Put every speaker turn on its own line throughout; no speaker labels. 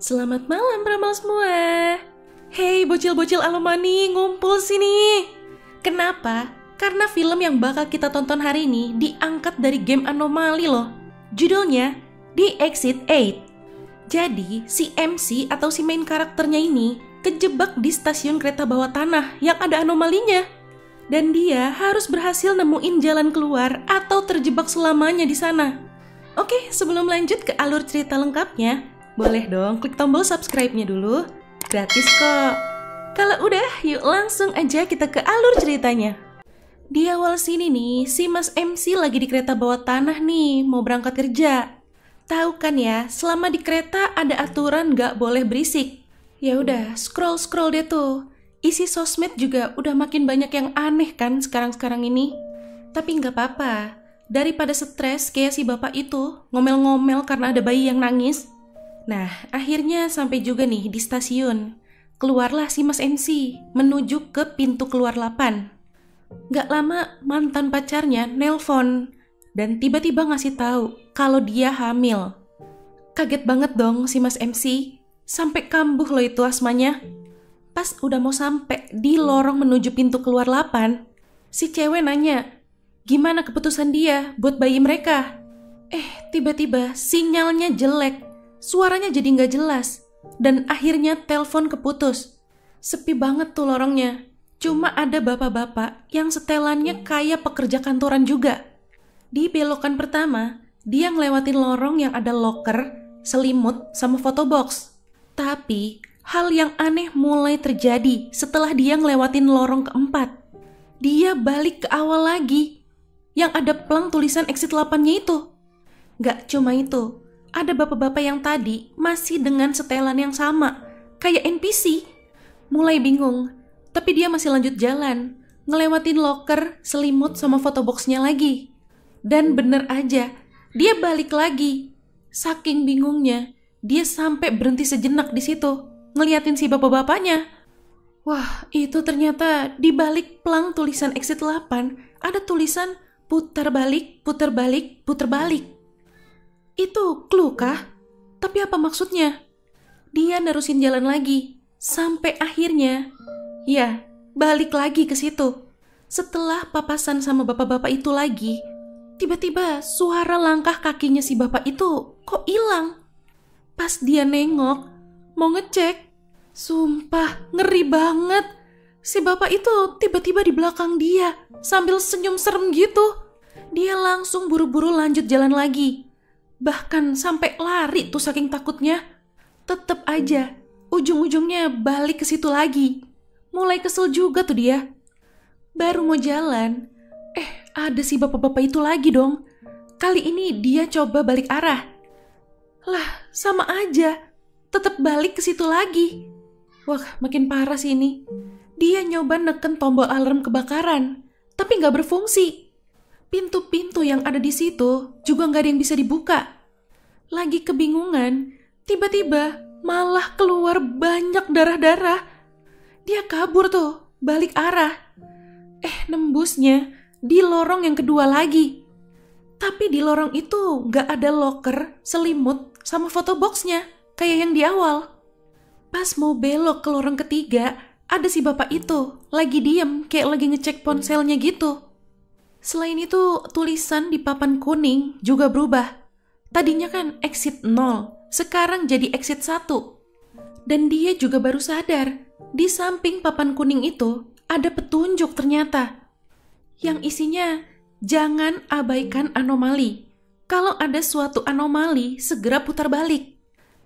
Selamat malam Pramal semua. Hey bocil-bocil Alomani, ngumpul sini. Kenapa? Karena film yang bakal kita tonton hari ini diangkat dari game anomali loh. Judulnya The Exit 8. Jadi si MC atau si main karakternya ini kejebak di stasiun kereta bawah tanah yang ada anomalinya. Dan dia harus berhasil nemuin jalan keluar atau terjebak selamanya di sana. Oke, sebelum lanjut ke alur cerita lengkapnya, boleh dong klik tombol subscribe-nya dulu. Gratis kok. Kalau udah, yuk langsung aja kita ke alur ceritanya. Di awal sini nih, si Mas MC lagi di kereta bawah tanah nih, mau berangkat kerja. Tahu kan ya, selama di kereta ada aturan gak boleh berisik. Ya udah, scroll deh tuh. Isi sosmed juga udah makin banyak yang aneh kan sekarang-sekarang ini. Tapi gak apa-apa, daripada stres kayak si bapak itu ngomel-ngomel karena ada bayi yang nangis. Nah, akhirnya sampai juga nih di stasiun. Keluarlah si Mas MC menuju ke pintu keluar 8. Gak lama mantan pacarnya nelpon dan tiba-tiba ngasih tahu kalau dia hamil. Kaget banget dong si Mas MC, sampai kambuh loh itu asmanya. Pas udah mau sampai di lorong menuju pintu keluar 8, si cewek nanya, gimana keputusan dia buat bayi mereka? Tiba-tiba sinyalnya jelek, suaranya jadi nggak jelas, dan akhirnya telepon keputus. Sepi banget tuh lorongnya, cuma ada bapak-bapak yang setelannya kayak pekerja kantoran juga. Di belokan pertama, dia ngelewatin lorong yang ada loker, selimut, sama photobox. Tapi hal yang aneh mulai terjadi setelah dia ngelewatin lorong keempat. Dia balik ke awal lagi, yang ada plang tulisan exit 8-nya itu. Gak cuma itu, ada bapak-bapak yang tadi masih dengan setelan yang sama, kayak NPC. Mulai bingung, tapi dia masih lanjut jalan, ngelewatin loker, selimut, sama photoboxnya lagi. Dan bener aja, dia balik lagi. Saking bingungnya, dia sampai berhenti sejenak di situ, ngeliatin si bapak-bapaknya. Wah, itu ternyata di balik plang tulisan exit 8 ada tulisan putar balik, putar balik, putar balik. Itu clue kah? Tapi apa maksudnya? Dia nerusin jalan lagi sampai akhirnya, ya, balik lagi ke situ. Setelah papasan sama bapak-bapak itu lagi, tiba-tiba suara langkah kakinya si bapak itu kok hilang. Pas dia nengok, mau ngecek, sumpah ngeri banget. Si bapak itu tiba-tiba di belakang dia sambil senyum serem gitu. Dia langsung buru-buru lanjut jalan lagi. Bahkan sampai lari tuh saking takutnya. Tetep aja, ujung-ujungnya balik ke situ lagi. Mulai kesel juga tuh dia. Baru mau jalan, ada si bapak-bapak itu lagi dong. Kali ini dia coba balik arah. Lah, sama aja. Tetep balik ke situ lagi. Wah, makin parah sih ini. Dia nyoba neken tombol alarm kebakaran, tapi nggak berfungsi. Pintu-pintu yang ada di situ juga nggak ada yang bisa dibuka. Lagi kebingungan, tiba-tiba malah keluar banyak darah-darah. Dia kabur tuh, balik arah. Nembusnya di lorong yang kedua lagi. Tapi di lorong itu nggak ada loker, selimut, sama photoboxnya, kayak yang di awal. Pas mau belok ke lorong ketiga, ada si bapak itu lagi diem kayak lagi ngecek ponselnya gitu. Selain itu, tulisan di papan kuning juga berubah. Tadinya kan exit 0, sekarang jadi exit 1. Dan dia juga baru sadar, di samping papan kuning itu ada petunjuk ternyata. Yang isinya, jangan abaikan anomali. Kalau ada suatu anomali, segera putar balik.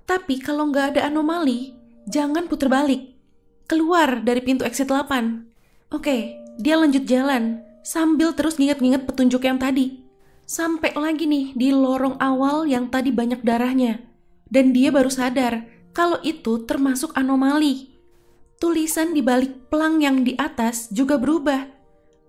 Tapi kalau nggak ada anomali, jangan putar balik. Keluar dari pintu exit 8. Oke, dia lanjut jalan sambil terus nginget-nginget petunjuk yang tadi. Sampai lagi nih di lorong awal yang tadi banyak darahnya. Dan dia baru sadar kalau itu termasuk anomali. Tulisan di balik plang yang di atas juga berubah.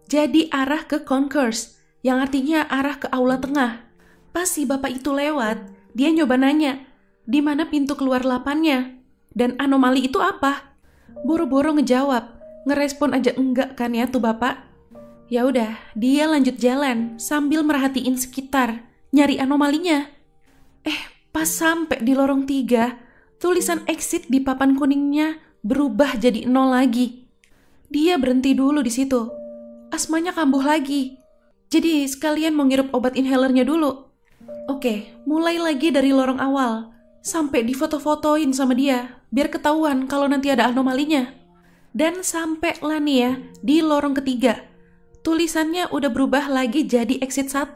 Jadi arah ke concourse, yang artinya arah ke aula tengah. Pas si bapak itu lewat, dia nyoba nanya, di mana pintu keluar 8-nya? Dan anomali itu apa? Boro-boro ngejawab, ngerespon aja enggak kan ya tuh bapak. Ya udah, dia lanjut jalan sambil merhatiin sekitar, nyari anomalinya. Pas sampai di lorong 3, tulisan exit di papan kuningnya berubah jadi 0 lagi. Dia berhenti dulu di situ. Asmanya kambuh lagi. Jadi sekalian mau ngirup obat inhalernya dulu. Oke, mulai lagi dari lorong awal. Sampai difoto-fotoin sama dia, biar ketahuan kalau nanti ada anomalinya. Dan sampai lah nih ya, di lorong ketiga. Tulisannya udah berubah lagi jadi exit 1.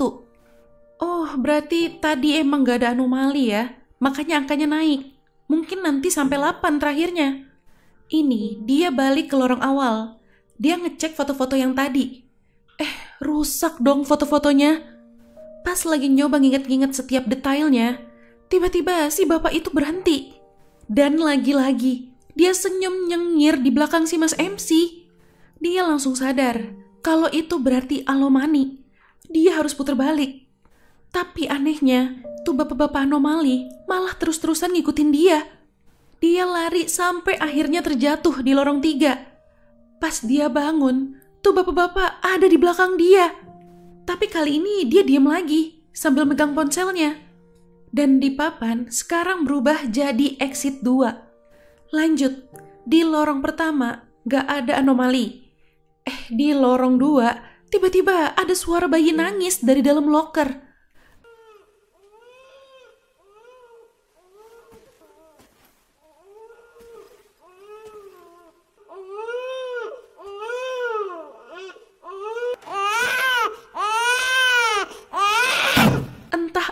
Oh, berarti tadi emang gak ada anomali ya, makanya angkanya naik. Mungkin nanti sampai 8 terakhirnya. Ini dia balik ke lorong awal. Dia ngecek foto-foto yang tadi. Rusak dong foto-fotonya. Pas lagi nyoba nginget-nginget setiap detailnya, tiba-tiba si bapak itu berhenti. Dan lagi-lagi, dia senyum nyengir di belakang si Mas MC. Dia langsung sadar kalau itu berarti anomali. Dia harus putar balik. Tapi anehnya, tuh bapak-bapak anomali malah terus-terusan ngikutin dia. Dia lari sampai akhirnya terjatuh di lorong 3. Pas dia bangun, tuh bapak-bapak ada di belakang dia. Tapi kali ini dia diam lagi sambil megang ponselnya. Dan di papan sekarang berubah jadi exit 2. Lanjut, di lorong pertama gak ada anomali. Di lorong 2 tiba-tiba ada suara bayi nangis dari dalam loker.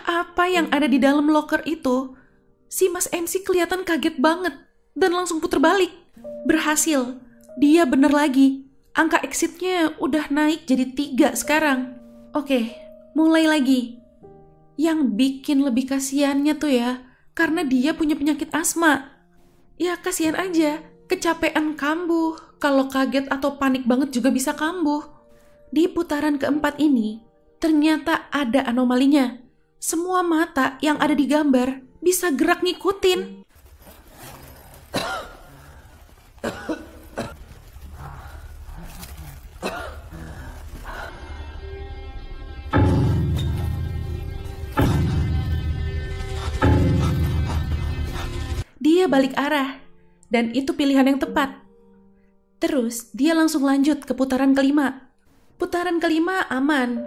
Apa yang ada di dalam loker itu, si Mas MC kelihatan kaget banget dan langsung puter balik. Berhasil, dia bener lagi. Angka exitnya udah naik jadi 3 sekarang. Oke, mulai lagi. Yang bikin lebih kasihannya tuh ya, karena dia punya penyakit asma. Ya kasihan aja, kecapean kambuh. Kalau kaget atau panik banget juga bisa kambuh. Di putaran keempat ini, ternyata ada anomalinya. Semua mata yang ada di gambar bisa gerak ngikutin. Dia balik arah, dan itu pilihan yang tepat. Terus dia langsung lanjut ke putaran kelima. Putaran kelima aman.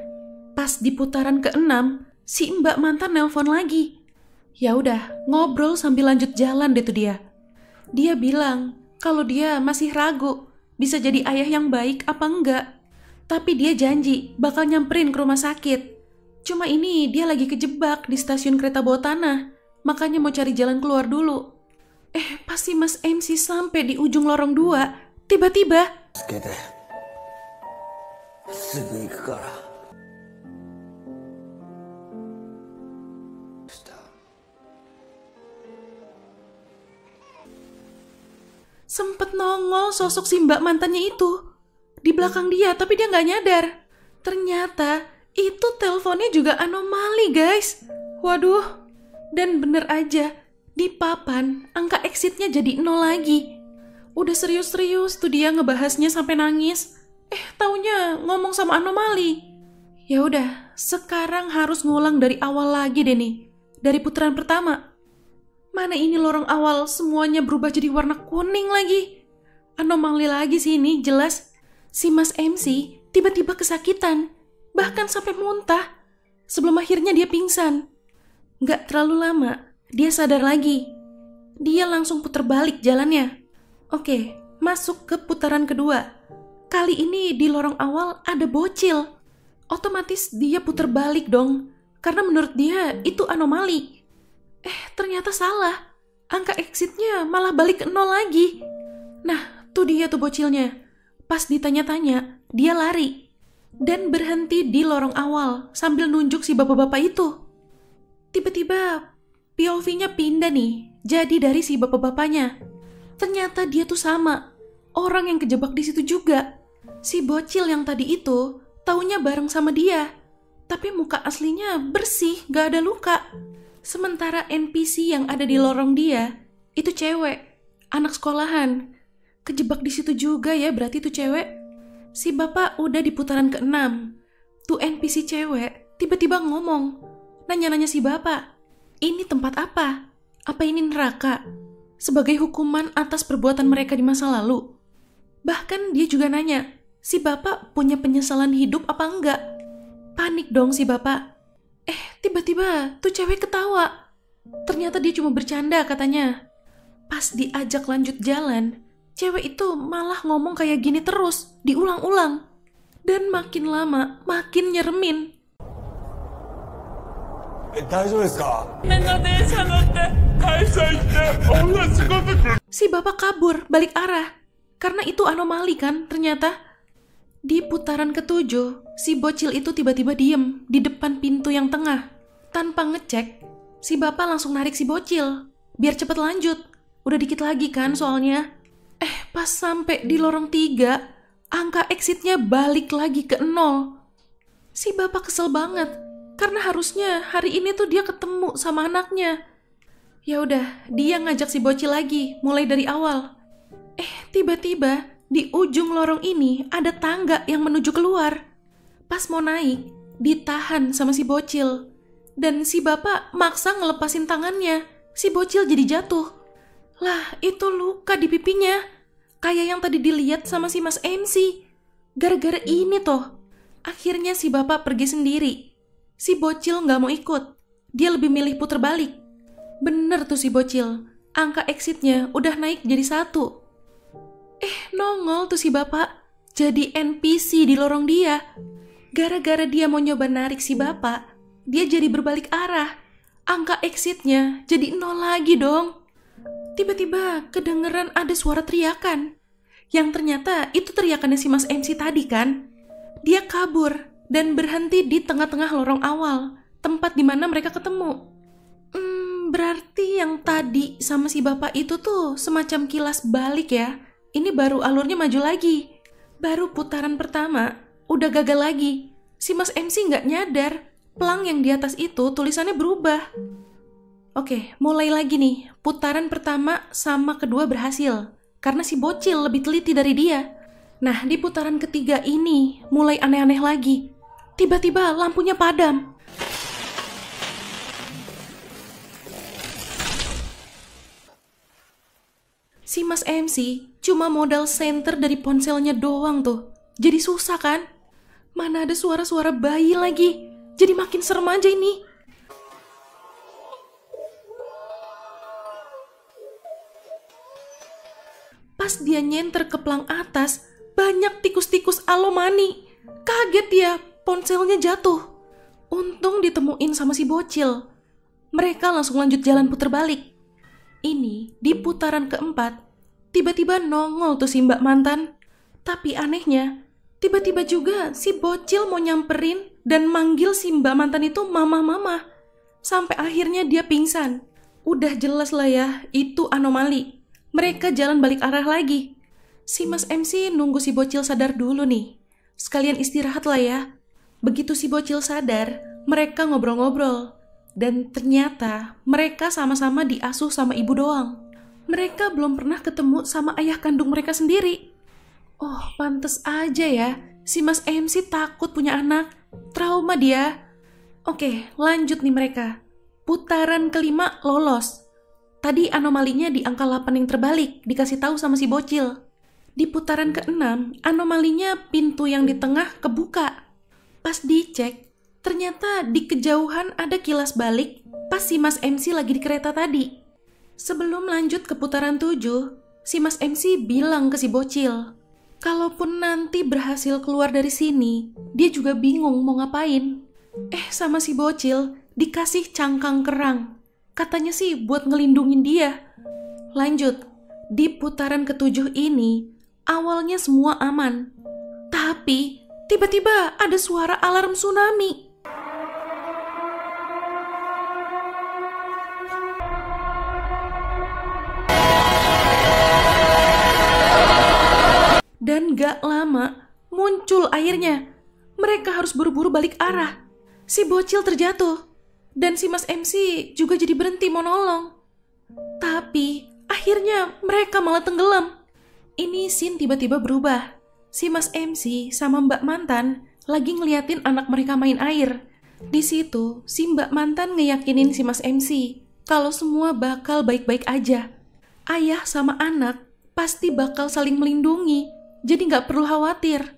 Pas di putaran keenam, si Mbak mantan nelpon lagi. Ya udah, ngobrol sambil lanjut jalan deh tuh dia. Dia bilang kalau dia masih ragu bisa jadi ayah yang baik apa enggak. Tapi dia janji bakal nyamperin ke rumah sakit. Cuma ini dia lagi kejebak di stasiun kereta bawah tanah, makanya mau cari jalan keluar dulu. Pas si Mas MC sampai di ujung lorong 2, tiba-tiba sempet nongol sosok si Mbak mantannya itu di belakang dia, tapi dia nggak nyadar. Ternyata itu teleponnya juga anomali, guys. Waduh, dan bener aja di papan angka exitnya jadi 0 lagi. Udah serius-serius tuh dia ngebahasnya sampai nangis. Taunya ngomong sama anomali. Ya udah, sekarang harus ngulang dari awal lagi deh nih, dari putaran pertama. Mana ini lorong awal semuanya berubah jadi warna kuning lagi. Anomali lagi sih ini, jelas. Si Mas MC tiba-tiba kesakitan, bahkan sampai muntah. Sebelum akhirnya dia pingsan. Gak terlalu lama, dia sadar lagi. Dia langsung puter balik jalannya. Oke, masuk ke putaran kedua. Kali ini di lorong awal ada bocil. Otomatis dia puter balik dong, karena menurut dia itu anomali. Ternyata salah. Angka exitnya malah balik ke 0 lagi. Nah, tuh dia tuh bocilnya. Pas ditanya-tanya, dia lari. Dan berhenti di lorong awal sambil nunjuk si bapak-bapak itu. Tiba-tiba POV-nya pindah nih, jadi dari si bapak-bapaknya. Ternyata dia tuh sama. Orang yang kejebak di situ juga. Si bocil yang tadi itu taunya bareng sama dia. Tapi muka aslinya bersih, gak ada luka. Sementara NPC yang ada di lorong dia, itu cewek, anak sekolahan. Kejebak di situ juga ya berarti itu cewek. Si bapak udah di putaran ke-6. Tuh NPC cewek tiba-tiba ngomong. Nanya-nanya si bapak, ini tempat apa? Apa ini neraka? sebagai hukuman atas perbuatan mereka di masa lalu. Bahkan dia juga nanya, si bapak punya penyesalan hidup apa enggak? Panik dong si bapak. Tiba-tiba tuh cewek ketawa. Ternyata dia cuma bercanda katanya. Pas diajak lanjut jalan, cewek itu malah ngomong kayak gini terus, diulang-ulang. Dan makin lama, makin nyeremin. Si bapak kabur balik arah. Karena itu anomali kan ternyata. Di putaran ketujuh, si bocil itu tiba-tiba diem di depan pintu yang tengah. Tanpa ngecek, si bapak langsung narik si bocil. Biar cepet lanjut. Udah dikit lagi kan soalnya. Pas sampai di lorong 3, angka exitnya balik lagi ke 0. Si bapak kesel banget. Karena harusnya hari ini tuh dia ketemu sama anaknya. Ya udah, dia ngajak si bocil lagi, mulai dari awal. Tiba-tiba di ujung lorong ini ada tangga yang menuju keluar. Pas mau naik, ditahan sama si bocil. Dan si bapak maksa ngelepasin tangannya. Si bocil jadi jatuh. Lah, itu luka di pipinya. Kayak yang tadi dilihat sama si Mas MC. Gara-gara ini toh. Akhirnya si bapak pergi sendiri. Si bocil nggak mau ikut. Dia lebih milih puter balik. Bener tuh si bocil. Angka exitnya udah naik jadi 1. Nongol tuh si bapak. Jadi NPC di lorong dia. Gara-gara dia mau nyoba narik si bapak, dia jadi berbalik arah. Angka exitnya jadi 0 lagi dong. Tiba-tiba kedengeran ada suara teriakan. Yang ternyata itu teriakannya si Mas MC tadi kan. Dia kabur dan berhenti di tengah-tengah lorong awal, tempat di mana mereka ketemu. Berarti yang tadi sama si bapak itu tuh semacam kilas balik ya. Ini baru alurnya maju lagi. Baru putaran pertama, udah gagal lagi. Si Mas MC nggak nyadar, pelang yang di atas itu tulisannya berubah. Oke, mulai lagi nih. Putaran pertama sama kedua berhasil. Karena si bocil lebih teliti dari dia. Nah, di putaran ketiga ini mulai aneh-aneh lagi. Tiba-tiba lampunya padam. Si Mas MC cuma modal senter dari ponselnya doang tuh. Jadi susah kan? Mana ada suara-suara bayi lagi. Jadi makin serem aja ini. Pas dia nyenter ke pelang atas, banyak tikus-tikus alomani. Kaget dia, ponselnya jatuh. Untung ditemuin sama si bocil. Mereka langsung lanjut jalan puter balik. Ini di putaran keempat, tiba-tiba nongol tuh si mbak mantan. Tapi anehnya, tiba-tiba juga si bocil mau nyamperin dan manggil si mbak mantan itu mama-mama. Sampai akhirnya dia pingsan. Udah jelas lah ya, itu anomali. Mereka jalan balik arah lagi. Si Mas MC nunggu si bocil sadar dulu nih. Sekalian istirahat lah ya. Begitu si bocil sadar, mereka ngobrol-ngobrol. Dan ternyata mereka sama-sama diasuh sama ibu doang. Mereka belum pernah ketemu sama ayah kandung mereka sendiri. Oh, pantes aja ya. Si Mas MC takut punya anak. Trauma dia. Oke, lanjut nih mereka. Putaran kelima lolos. Tadi anomalinya di angka 8 yang terbalik, dikasih tahu sama si bocil. Di putaran ke-6, anomalinya pintu yang di tengah kebuka. Pas dicek, ternyata di kejauhan ada kilas balik pas si Mas MC lagi di kereta tadi. Sebelum lanjut ke putaran 7, si Mas MC bilang ke si bocil, kalaupun nanti berhasil keluar dari sini, dia juga bingung mau ngapain. Sama si bocil dikasih cangkang kerang. Katanya sih buat ngelindungin dia. Lanjut, di putaran ke-7 ini, awalnya semua aman. Tapi, tiba-tiba ada suara alarm tsunami. Dan gak lama, muncul airnya. Mereka harus buru-buru balik arah. Si bocil terjatuh. Dan si Mas MC juga jadi berhenti mau nolong. Tapi akhirnya mereka malah tenggelam. Ini scene tiba-tiba berubah. Si Mas MC sama Mbak Mantan lagi ngeliatin anak mereka main air. Di situ si Mbak Mantan ngeyakinin si Mas MC kalau semua bakal baik-baik aja. ayah sama anak pasti bakal saling melindungi, jadi nggak perlu khawatir.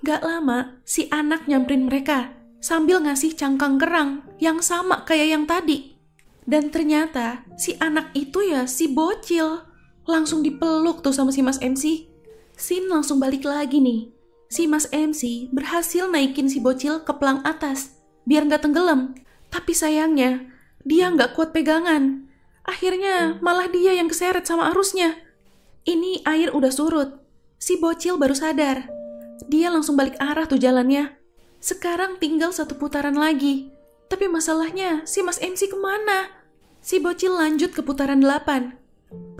Nggak lama, si anak nyamperin mereka sambil ngasih cangkang kerang yang sama kayak yang tadi. Dan ternyata si anak itu ya si bocil. Langsung dipeluk tuh sama si Mas MC. Scene langsung balik lagi nih. Si Mas MC berhasil naikin si bocil ke pelang atas biar nggak tenggelam. Tapi sayangnya dia nggak kuat pegangan. Akhirnya malah dia yang keseret sama arusnya. Ini air udah surut. Si bocil baru sadar. Dia langsung balik arah tuh jalannya. Sekarang tinggal 1 putaran lagi. Tapi masalahnya si Mas MC kemana? Si bocil lanjut ke putaran 8.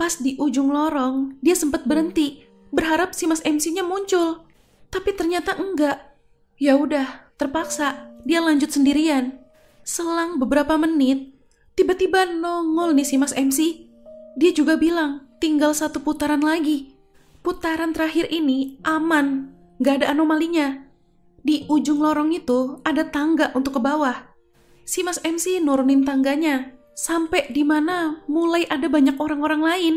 Pas di ujung lorong, dia sempat berhenti, berharap si Mas MC-nya muncul. Tapi ternyata enggak. Ya udah, terpaksa dia lanjut sendirian. Selang beberapa menit, tiba-tiba nongol nih si Mas MC. Dia juga bilang, tinggal 1 putaran lagi. Putaran terakhir ini aman, gak ada anomalinya. Di ujung lorong itu ada tangga untuk ke bawah. Si Mas MC nurunin tangganya, sampai di mana mulai ada banyak orang-orang lain.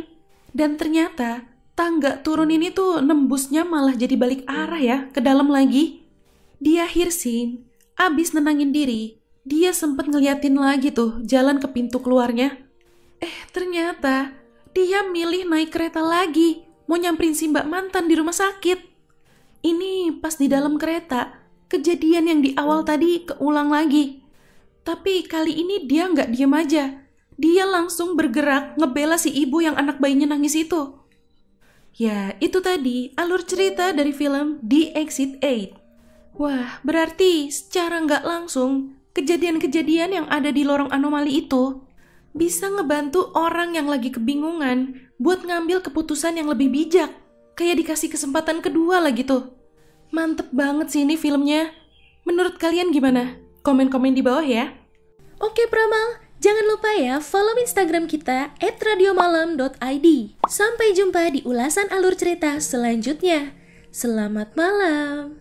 Dan ternyata tangga turun ini tuh nembusnya malah jadi balik arah ya, ke dalam lagi. Di akhir scene, abis nenangin diri, dia sempet ngeliatin lagi tuh jalan ke pintu keluarnya. Ternyata dia milih naik kereta lagi, mau nyamperin si mbak mantan di rumah sakit. Ini pas di dalam kereta, kejadian yang di awal tadi keulang lagi. Tapi kali ini dia nggak diem aja. Dia langsung bergerak ngebela si ibu yang anak bayinya nangis itu. Ya, itu tadi alur cerita dari film The Exit 8. Wah, berarti secara nggak langsung, kejadian-kejadian yang ada di lorong anomali itu bisa ngebantu orang yang lagi kebingungan buat ngambil keputusan yang lebih bijak. Kayak dikasih kesempatan kedua lah gitu. Mantep banget sih ini filmnya. Menurut kalian gimana? Komen-komen di bawah ya.
Oke Pramal, jangan lupa ya follow Instagram kita @radiomalam.id. Sampai jumpa di ulasan alur cerita selanjutnya. Selamat malam.